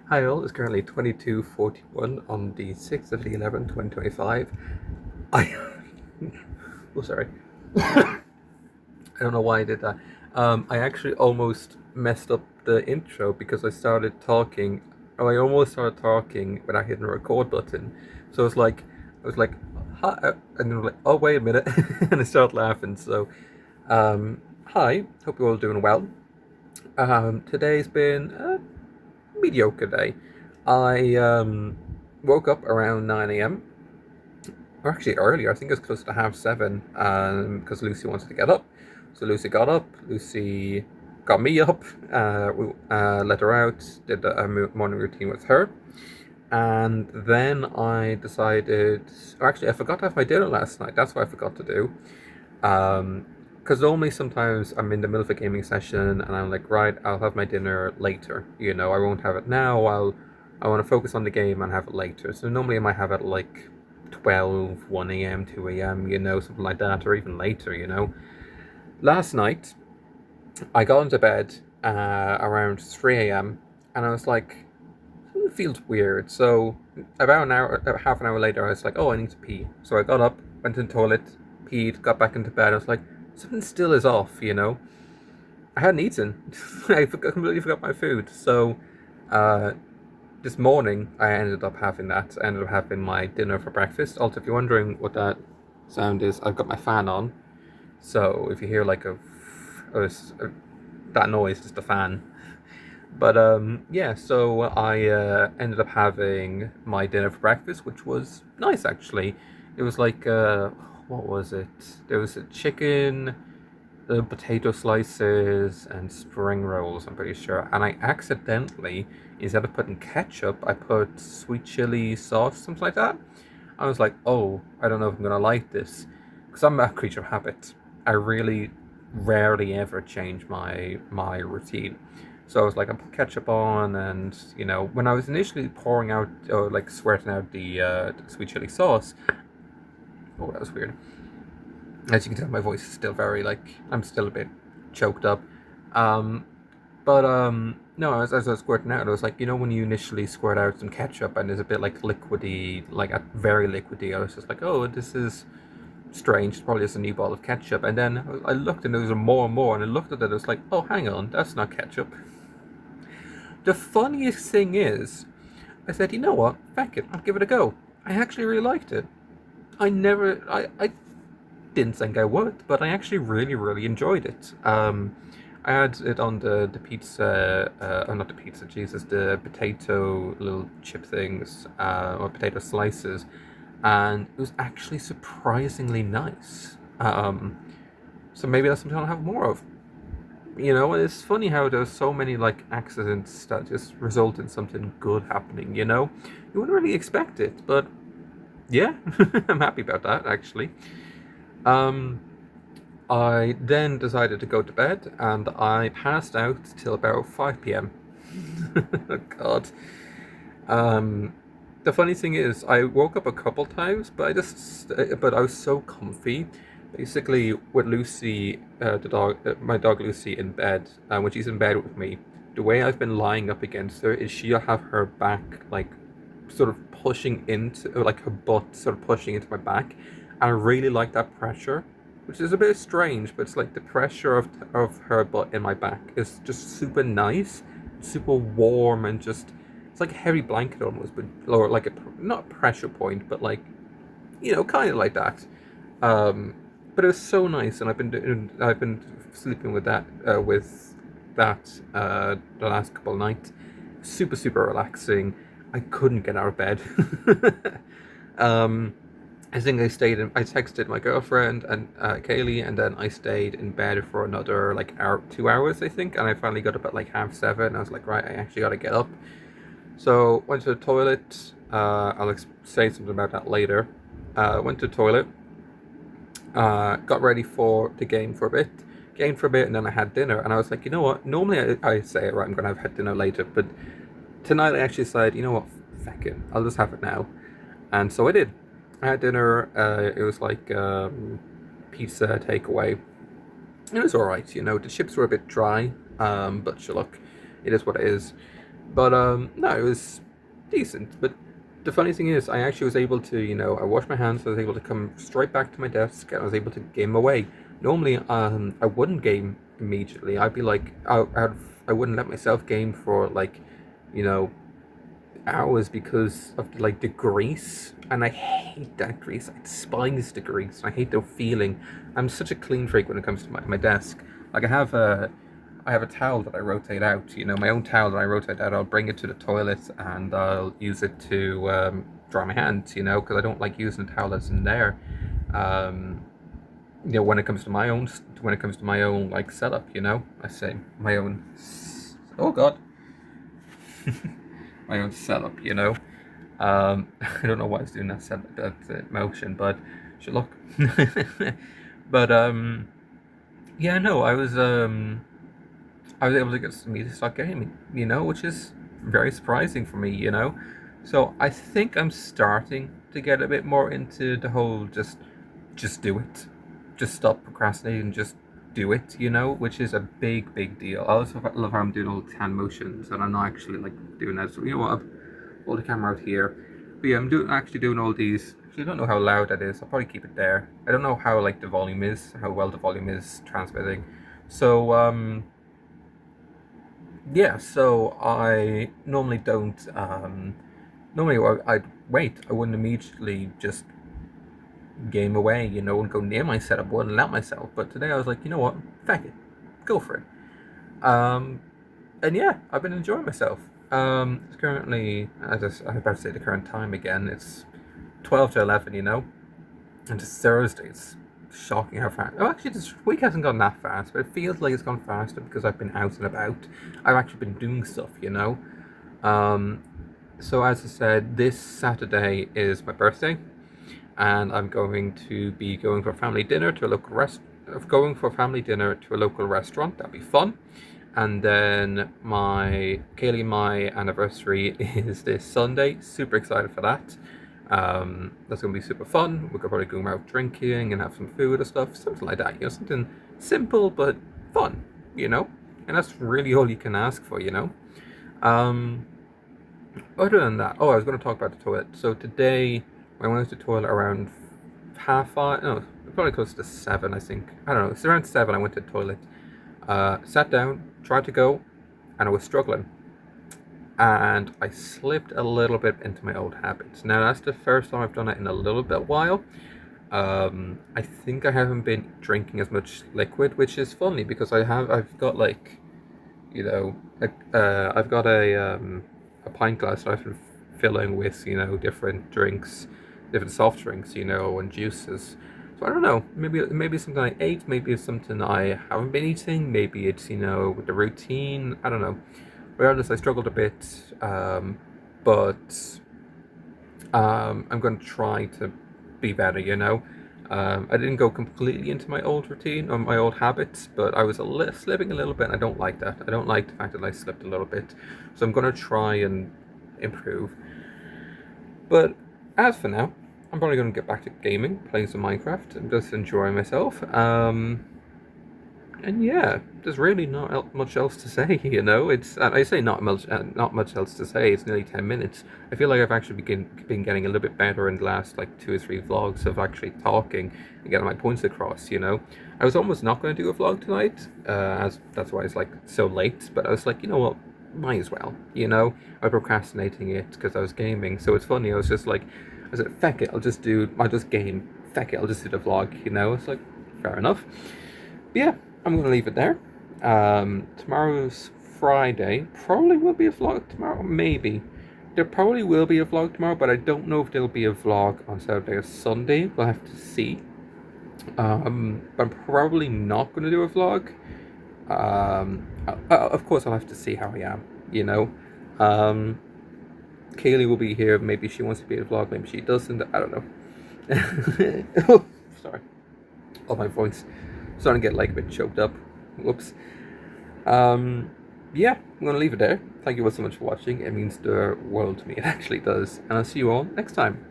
Hi all, it's currently 22:41 on the 6th of the 11th, 2025. I... oh, sorry. I don't know why I did that. I actually almost messed up the intro because I started talking... Oh, I almost started talking without hitting the record button. So I was like, hi, and then I was like, oh, wait a minute. And I started laughing. So, hi, hope you're all doing well. Today's been a mediocre day. I woke up around 9 a.m. Or actually earlier, I think it was close to half seven, because Lucy wanted to get up. So Lucy got up, Lucy got me up, let her out, did a morning routine with her. And then I decided, or actually, I forgot to have my dinner last night. That's what I forgot to do. Because normally sometimes I'm in the middle of a gaming session and I'm like, right, I'll have my dinner later. I won't have it now. I want to focus on the game and have it later. So normally I might have it like 12, 1 a.m., 2 a.m., something like that, or even later. Last night, I got into bed around 3 a.m. and I was like, it feels weird. So about half an hour later, I was like, oh, I need to pee. So I got up, went to the toilet, peed, got back into bed. I was like, something still is off. I hadn't eaten. Completely forgot my food. So uh, this morning, I ended up having that. I ended up having my dinner for breakfast. Also, if you're wondering what that sound is, I've got my fan on. So if you hear like a that noise, it's the fan. But yeah, so I ended up having my dinner for breakfast, which was nice actually. It was like what was it? There was a chicken, potato slices, and spring rolls. I'm pretty sure. And I accidentally, instead of putting ketchup, I put sweet chili sauce, something like that. I was like, oh, I don't know if I'm gonna like this, because I'm a creature of habit. I really rarely ever change my routine. So I was like, I put ketchup on, and when I was initially pouring out, or like squirting out the sweet chili sauce, oh, that was weird. As you can tell, my voice is still very like I'm still a bit choked up. Um, but no, as I was squirting out, I was like, when you initially squirt out some ketchup and it's a bit like liquidy, like very liquidy, I was just like, oh, this is strange. It's probably just a new bottle of ketchup. And then I looked and there was more and more, and I looked at it, I was like, oh, hang on, that's not ketchup. The funniest thing is, I said, you know what, fuck it, I'll give it a go. I actually really liked it. I didn't think I would, but I actually really, really enjoyed it. I had it on the pizza, or not the pizza, Jesus, the potato little chip things, or potato slices, and it was actually surprisingly nice. So maybe that's something I'll have more of. It's funny how there's so many like accidents that just result in something good happening. You wouldn't really expect it, but yeah, I'm happy about that actually. Um, I then decided to go to bed and I passed out till about 5 p.m. Oh, God. Um, the funny thing is, I woke up a couple times, but I was so comfy. Basically, with Lucy, the dog, my dog Lucy, in bed, when she's in bed with me, the way I've been lying up against her is she'll have her back like sort of pushing into, or like her butt sort of pushing into my back. And I really like that pressure, which is a bit strange, but it's like the pressure of her butt in my back is just super nice, super warm, and just it's like a heavy blanket almost, but or like a not pressure point, but like kind of like that. Um, but it was so nice, and I've been sleeping with that the last couple of nights. Super super relaxing. I couldn't get out of bed. um, I think I texted my girlfriend and Kaylee, and then I stayed in bed for another like hour, 2 hours, I think, and I finally got up at like half seven. I was like, right, I actually got to get up. So went to the toilet. I'll say something about that later. Went to the toilet. Got ready for the game for a bit. Gamed for a bit, and then I had dinner. And I was like, you know what? Normally I say, right, I'm gonna have had dinner later, but tonight I actually said, you know what? Fuck it, I'll just have it now. And so I did. I had dinner. It was like pizza takeaway. It was all right. The chips were a bit dry, but sure, look, it is what it is. But no, it was decent. But the funny thing is, I actually was able to, I washed my hands, so I was able to come straight back to my desk, and I was able to game away. Normally, I wouldn't game immediately. I'd be like, I wouldn't let myself game for like, you know, hours because of like the grease, and I hate that grease. I despise the grease. I hate the feeling. I'm such a clean freak when it comes to my desk. Like I have a towel that I rotate out. My own towel that I rotate out. I'll bring it to the toilet and I'll use it to dry my hands. Because I don't like using a towel that's in there. Um, when it comes to my own like setup. I say my own. Oh God. My own setup, I don't know why it's doing that motion, but should look. But yeah, no, I was able to get me to start gaming, which is very surprising for me. So I think I'm starting to get a bit more into the whole just do it, just stop procrastinating, just do it, which is a big deal. I also love how I'm doing all the hand motions and I'm not actually like doing that. So you know what? I'll hold the camera out here. But yeah, actually doing all these. Actually, I don't know how loud that is. I'll probably keep it there. I don't know how like the volume is, how well the volume is transmitting. So yeah. So I normally don't. Normally I'd wait. I wouldn't immediately just game away, and go near my setup. Wouldn't allow myself. But today I was like, you know what? Fuck it. Go for it. And yeah, I've been enjoying myself. It's currently, I was about to say the current time again. It's 12 to 11, and it's Thursday. It's shocking how fast. Oh, actually, this week hasn't gone that fast, but it feels like it's gone faster because I've been out and about. I've actually been doing stuff. Um, so as I said, this Saturday is my birthday, and I'm going to be going for family dinner to a local going for family dinner to a local restaurant. That'll be fun. And then my anniversary is this Sunday. Super excited for that. That's gonna be super fun. We're gonna probably go out drinking and have some food or stuff, something like that. Something simple but fun. And that's really all you can ask for. Um, Other than that, I was going to talk about the toilet. So today, I went to the toilet around 5:30. No, probably close to 7. I think. I don't know. It's around 7. I went to the toilet. Sat down, tried to go, and I was struggling. And I slipped a little bit into my old habits. Now that's the first time I've done it in a little bit while. I think I haven't been drinking as much liquid, which is funny because I've got like, I've got a pint glass that I've been filling with different drinks, different soft drinks, and juices. So I don't know. Maybe it's something I ate. Maybe it's something I haven't been eating. Maybe it's with the routine. I don't know. Regardless, I struggled a bit, but I'm going to try to be better. I didn't go completely into my old routine or my old habits, but I was slipping a little bit. And I don't like that. I don't like the fact that I slipped a little bit. So I'm going to try and improve. But as for now, I'm probably going to get back to gaming, playing some Minecraft, and just enjoying myself. And yeah, there's really not much else to say. It's I say not much else to say. It's nearly 10 minutes. I feel like I've actually been getting a little bit better in the last like 2 or 3 vlogs of actually talking and getting my points across. I was almost not going to do a vlog tonight, as that's why it's like so late. But I was like, you know what, might as well. I'm procrastinating it because I was gaming. So it's funny. I was just like, I said, feck it, I'll just game. Feck it, I'll just do the vlog. It's like fair enough. But yeah. I'm going to leave it there. Tomorrow's Friday. Probably will be a vlog tomorrow. Maybe. There probably will be a vlog tomorrow, but I don't know if there'll be a vlog on Saturday or Sunday. We'll have to see. But I'm probably not going to do a vlog. Of course, I'll have to see how I am, Kaylee will be here. Maybe she wants to be a vlog. Maybe she doesn't. I don't know. Oh, sorry. Oh, my voice. Starting to get like a bit choked up. Whoops. Yeah, I'm gonna leave it there. Thank you all so much for watching. It means the world to me. It actually does. And I'll see you all next time.